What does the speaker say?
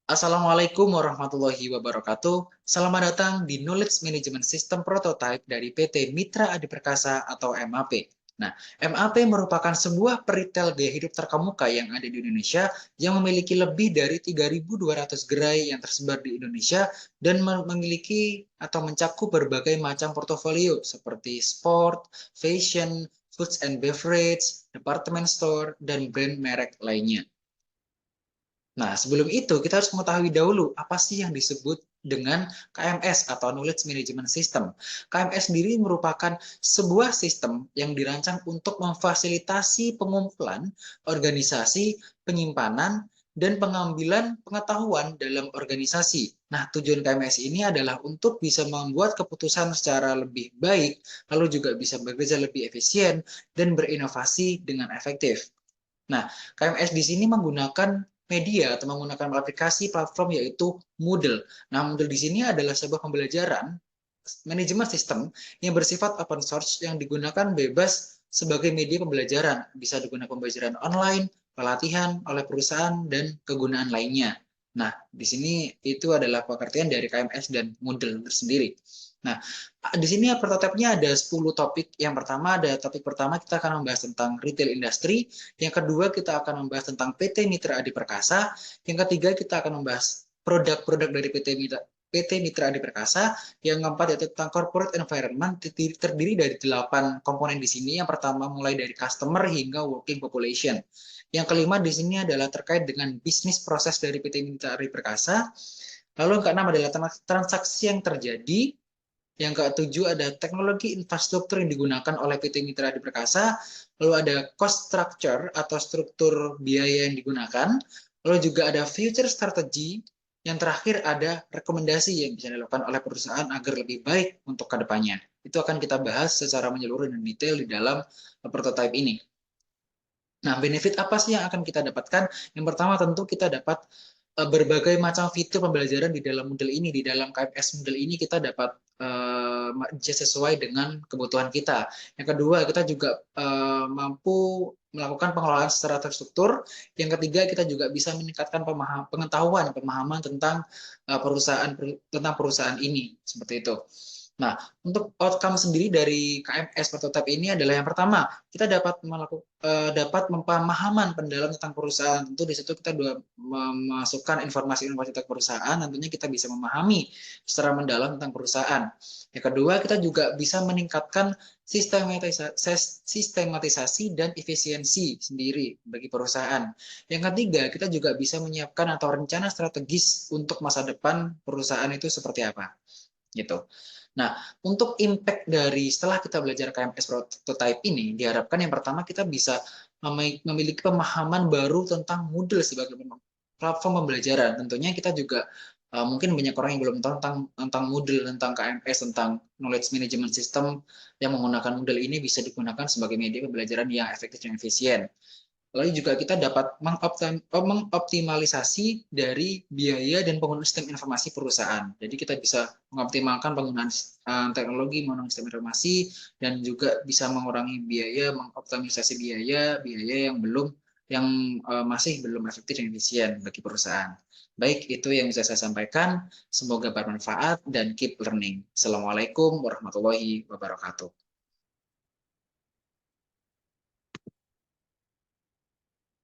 Assalamualaikum warahmatullahi wabarakatuh. Selamat datang di Knowledge Management System Prototype dari PT Mitra Adi Perkasa atau MAP. Nah, MAP merupakan sebuah peritel gaya hidup terkemuka yang ada di Indonesia yang memiliki lebih dari 3.200 gerai yang tersebar di Indonesia dan memiliki atau mencakup berbagai macam portofolio seperti sport, fashion, foods and beverage, department store, dan brand merek lainnya. Nah, sebelum itu kita harus mengetahui dahulu apa sih yang disebut dengan KMS atau Knowledge Management System. KMS sendiri merupakan sebuah sistem yang dirancang untuk memfasilitasi pengumpulan, organisasi, penyimpanan, dan pengambilan pengetahuan dalam organisasi. Nah, tujuan KMS ini adalah untuk bisa membuat keputusan secara lebih baik, lalu juga bisa bekerja lebih efisien dan berinovasi dengan efektif. Nah, KMS di sini menggunakan media atau menggunakan aplikasi platform yaitu Moodle. Nah, Moodle di sini adalah sebuah pembelajaran manajemen sistem yang bersifat open source yang digunakan bebas sebagai media pembelajaran. Bisa digunakan pembelajaran online, pelatihan oleh perusahaan, dan kegunaan lainnya. Nah, di sini itu adalah pengertian dari KMS dan Moodle tersendiri. Nah, di sini prototipenya ada 10 topik. Yang pertama ada topik pertama kita akan membahas tentang retail industry. Yang kedua kita akan membahas tentang PT Mitra Adi Perkasa. Yang ketiga kita akan membahas produk-produk dari PT Mitra Adi Perkasa. Yang keempat yaitu tentang corporate environment, terdiri dari 8 komponen di sini. Yang pertama mulai dari customer hingga working population. Yang kelima di sini adalah terkait dengan bisnis proses dari PT Mitra Adi Perkasa. Lalu yang keenam adalah transaksi yang terjadi. Yang ketujuh ada teknologi infrastruktur yang digunakan oleh PT Mitra Adi Perkasa. Lalu ada cost structure atau struktur biaya yang digunakan. Lalu juga ada future strategy. Yang terakhir ada rekomendasi yang bisa dilakukan oleh perusahaan agar lebih baik untuk kedepannya. Itu akan kita bahas secara menyeluruh dan detail di dalam prototype ini. Nah, benefit apa sih yang akan kita dapatkan? Yang pertama tentu kita dapat berbagai macam fitur pembelajaran di dalam Moodle ini. Di dalam KMS Moodle ini kita dapat sesuai dengan kebutuhan kita. Yang kedua, kita juga mampu melakukan pengelolaan secara terstruktur. Yang ketiga, kita juga bisa meningkatkan pemahaman tentang perusahaan ini. Seperti itu. Nah, untuk outcome sendiri dari KMS prototype ini adalah yang pertama, kita dapat pemahaman pendalam tentang perusahaan. Tentu di situ kita sudah memasukkan informasi-informasi tentang perusahaan, tentunya kita bisa memahami secara mendalam tentang perusahaan. Yang kedua, kita juga bisa meningkatkan sistematisasi dan efisiensi sendiri bagi perusahaan. Yang ketiga, kita juga bisa menyiapkan atau rencana strategis untuk masa depan perusahaan itu seperti apa. Gitu. Nah, untuk impact dari setelah kita belajar KMS prototype ini, diharapkan yang pertama kita bisa memiliki pemahaman baru tentang Moodle sebagai platform pembelajaran. Tentunya kita juga mungkin banyak orang yang belum tahu tentang Moodle, tentang KMS, tentang knowledge management system yang menggunakan Moodle ini bisa digunakan sebagai media pembelajaran yang efektif dan efisien. Lalu juga kita dapat mengoptimalisasi dari biaya dan penggunaan sistem informasi perusahaan. Jadi kita bisa mengoptimalkan penggunaan teknologi menggunakan sistem informasi dan juga bisa mengurangi biaya, mengoptimalisasi biaya yang masih belum efektif dan efisien bagi perusahaan. Baik, itu yang bisa saya sampaikan. Semoga bermanfaat dan keep learning. Assalamualaikum warahmatullahi wabarakatuh.